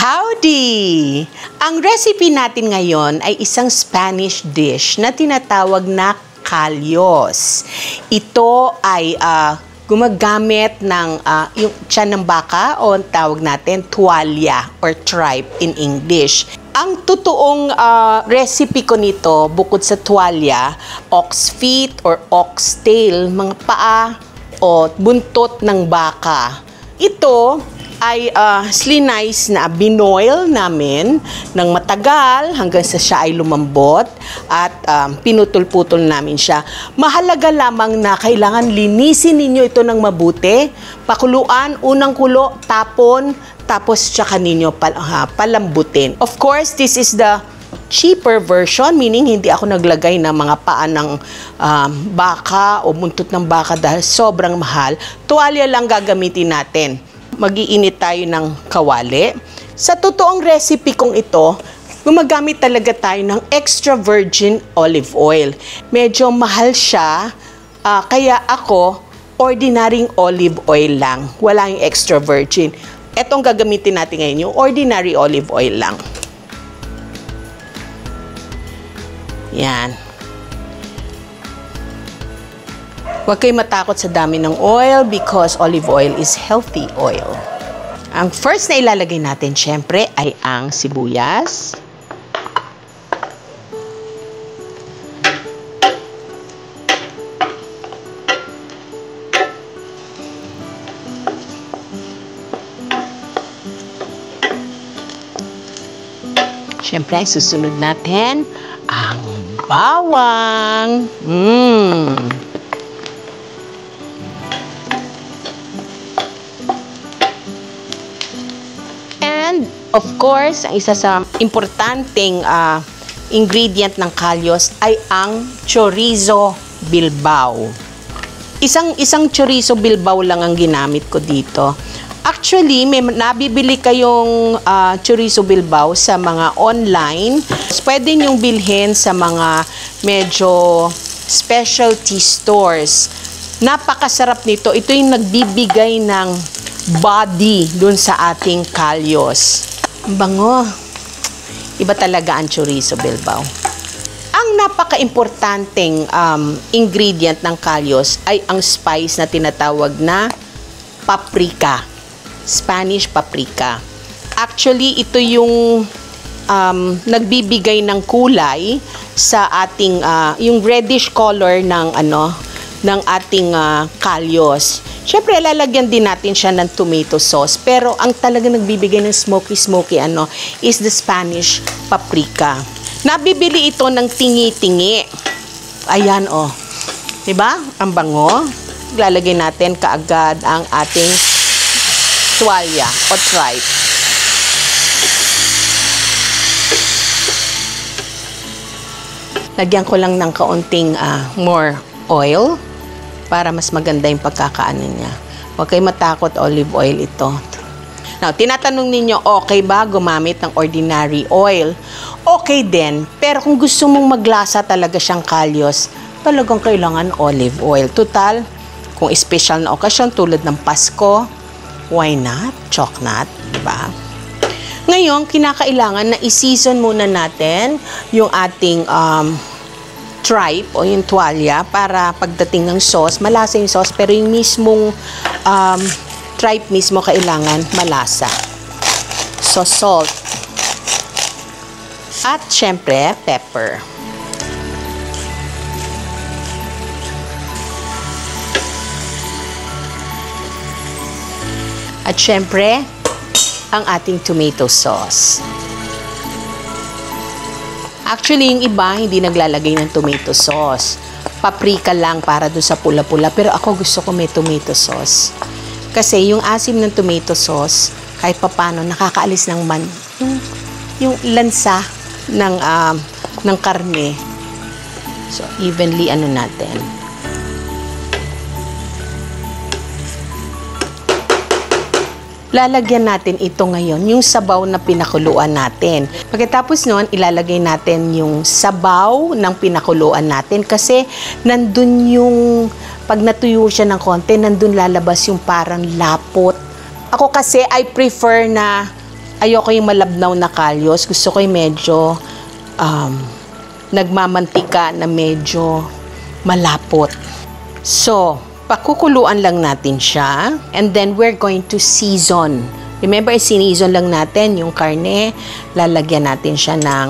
Howdy! Ang recipe natin ngayon ay isang Spanish dish na tinatawag na kalyos. Ito ay gumagamit ng yung tiyan ng baka o tawag natin tuwalya or tripe in English. Ang totoong recipe ko nito, bukod sa tuwalya, ox feet or ox tail, mga paa o buntot ng baka. Ito ay slice na binoil namin ng matagal hanggang sa siya ay lumambot at pinutol-putol namin siya. Mahalaga lamang na kailangan linisin ninyo ito ng mabuti, pakuluan, unang kulo, tapon, tapos tsaka ninyo palambutin. Of course, this is the cheaper version, meaning hindi ako naglagay ng mga paa ng baka o buntot ng baka dahil sobrang mahal. Tuwalya lang gagamitin natin. Mag-iinit tayo ng kawali. Sa totoong recipe kong ito, gumagamit talaga tayo ng extra virgin olive oil. Medyo mahal siya, kaya ako, ordinaryong olive oil lang. Wala yung extra virgin. Etong gagamitin natin ngayon, yung ordinary olive oil lang. Yan. Huwag kayo matakot sa dami ng oil because olive oil is healthy oil. Ang first na ilalagay natin, syempre, ay ang sibuyas. Syempre, susunod natin ang bawang. Of course, ang isa sa importanteng ingredient ng kalyos ay ang chorizo bilbao. Isang chorizo bilbao lang ang ginamit ko dito. Actually, may nabibili kayong chorizo bilbao sa mga online. Pwede niyong bilhin sa mga medyo specialty stores. Napakasarap nito. Ito yung nagbibigay ng body dun sa ating kalyos. Ang bango. Iba talaga ang chorizo bilbao. Ang napaka-importanteng ingredient ng kalyos ay ang spice na tinatawag na paprika. Spanish paprika. Actually, ito yung nagbibigay ng kulay sa ating yung reddish color ng ng ating kalyos. Siyempre, lalagyan din natin siya ng tomato sauce. Pero, ang talaga nagbibigay ng smoky is the Spanish paprika. Nabibili ito ng tingi-tingi. Ayan, oh. Diba? Ang bango. Lalagay natin kaagad ang ating tuwalya o tripe. Lagyan ko lang ng kaunting more oil para mas maganda yung pagkakaano niya. Huwag kayo matakot, olive oil ito. Now, tinatanong ninyo, okay ba gumamit ng ordinary oil? Okay din, pero kung gusto mong maglasa talaga siyang kalyos, talagang kailangan olive oil. Total, kung special na okasyon tulad ng Pasko, why not? Choknat, diba? Ngayon, kinakailangan na i-season muna natin yung ating tripe o yung tuwalya para pagdating ng sauce, malasa yung sauce, pero yung mismong tripe mismo kailangan malasa. So, salt. At syempre, pepper. At syempre, ang ating tomato sauce. Actually, yung iba, hindi naglalagay ng tomato sauce. Paprika lang para doon sa pula-pula. Pero ako gusto ko may tomato sauce. Kasi yung asim ng tomato sauce, kahit papano, nakakaalis ng yung lansa ng karne. So, evenly natin. Lalagyan natin ito ngayon, yung sabaw na pinakuluan natin. Pagkatapos nun, ilalagay natin yung sabaw ng pinakuluan natin kasi nandun yung, pag natuyo siya ng konti, nandun lalabas yung parang lapot. Ako kasi, I prefer na ayoko yung malabnaw na kalyos. Gusto ko yung medyo nagmamantika na medyo malapot. So, pakukuluan lang natin siya. And then, we're going to season. Remember, sinizon lang natin yung karne. Lalagyan natin siya ng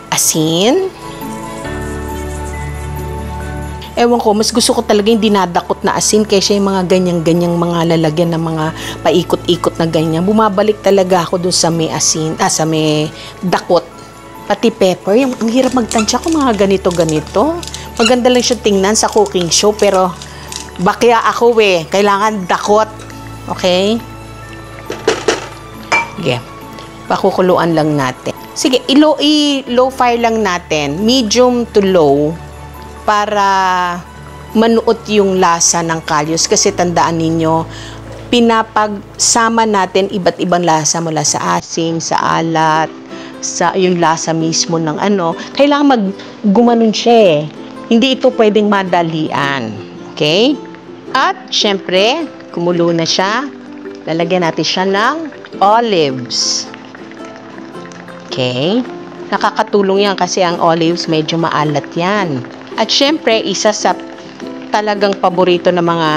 asin. Ewan ko, mas gusto ko talaga yung dinadakot na asin kaysa yung mga ganyang-ganyang mga lalagyan ng mga paikot-ikot na ganyan. Bumabalik talaga ako dun sa may asin, sa may dakot. Pati pepper, ang hirap magtansya kung mga ganito-ganito. Maganda lang siya tingnan sa cooking show, pero bakya ako kailangan dakot. Okay? Sige, pakukuluan lang natin. Sige, i-low fire lang natin, medium to low, para manuot yung lasa ng kalyos. Kasi tandaan ninyo, pinapagsama natin iba't ibang lasa mula sa asin, sa alat, sa yung lasa mismo ng kailangan gumanon siya Hindi ito pwedeng madalian. Okay? At, syempre, kumulo na siya. Lalagyan natin siya ng olives. Okay? Nakakatulong yan kasi ang olives medyo maalat yan. At syempre, isa sa talagang paborito ng mga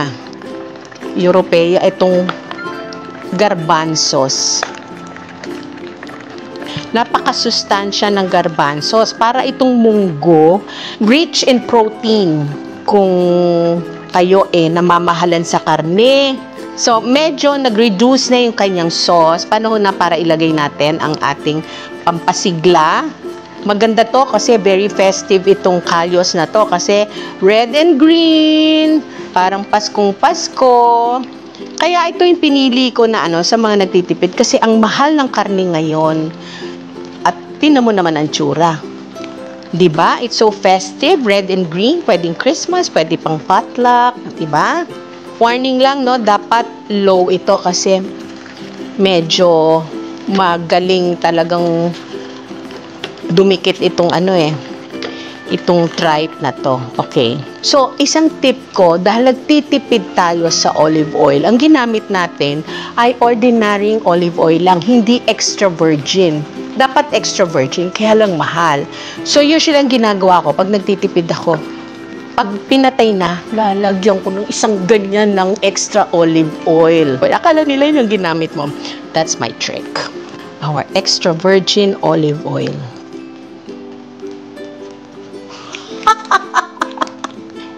Europea, itong garbanzos. Napakasustansya ng garbanzos. Para itong munggo, rich in protein. Kung kayo namamahalan sa karne, so, medyo nag-reduce na yung kanyang sauce. Panahon na para ilagay natin ang ating pampasigla. Maganda to kasi very festive itong kalyos na to kasi red and green, parang Paskong Pasko. Kaya ito yung pinili ko na sa mga nagtitipid kasi ang mahal ng karne ngayon. At tingnan mo naman ang tsura. Diba? It's so festive, red and green. Pwedeng Christmas, pwede pang potluck. Diba? Warning lang, dapat low ito kasi medyo magaling talagang dumikit itong itong tripe na to. Okay. So, isang tip ko, dahil nagtitipid tayo sa olive oil, ang ginamit natin ay ordinary olive oil lang, hindi extra virgin. Dapat extra virgin, kaya lang mahal. So, usually ang ginagawa ko, pag nagtitipid ako, pag pinatay na, lalagyan ko ng isang ganyan ng extra olive oil. Akala nila yun yung ginamit mo. That's my trick. Our extra virgin olive oil.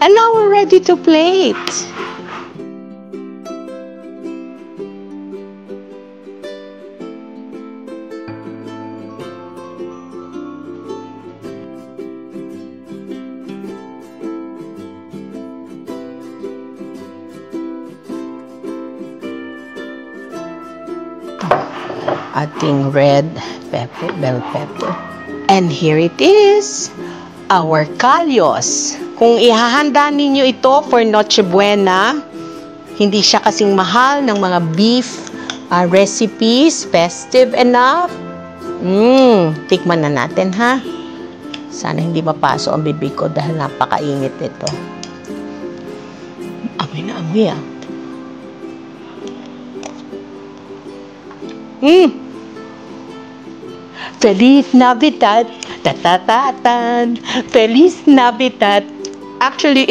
And now we're ready to plate. Ating red pepper, bell pepper. And here it is, our kalyos. Kung ihahanda ninyo ito for Noche Buena, hindi siya kasing mahal ng mga beef recipes, festive enough. Tikman na natin ha. Sana hindi mapaso ang bibig ko dahil napakainit ito. Amoy na amoy Feliz Navidad! Tatatatan! Feliz Navidad! Actually,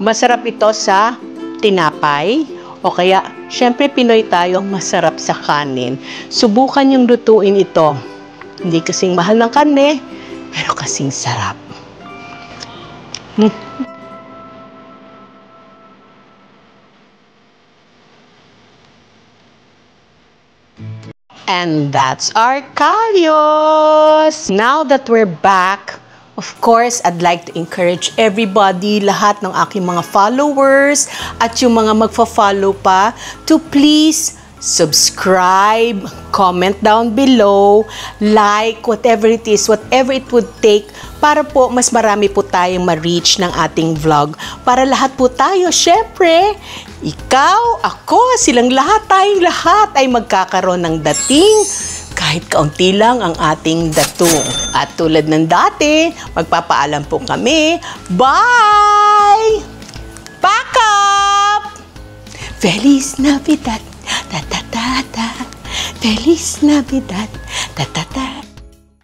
masarap ito sa tinapay. O kaya, syempre Pinoy tayo, masarap sa kanin. Subukan yung lutuin ito. Hindi kasing mahal ng karne, pero kasing sarap. And that's our kalyos! Now that we're back, of course, I'd like to encourage everybody, lahat ng aking mga followers at yung mga magfa-follow pa, to please subscribe, comment down below, like, whatever it is, whatever it would take para po mas marami po tayong ma-reach ng ating vlog. Para lahat po tayo, syempre, ikaw, ako, silang lahat, tayong lahat ay magkakaroon ng dating kahit kaunti lang ang ating datung. At tulad ng dati, magpapaalam po kami. Bye! Pack up! Feliz Navidad! Ta ta ta ta Feliz Navidad. Ta ta ta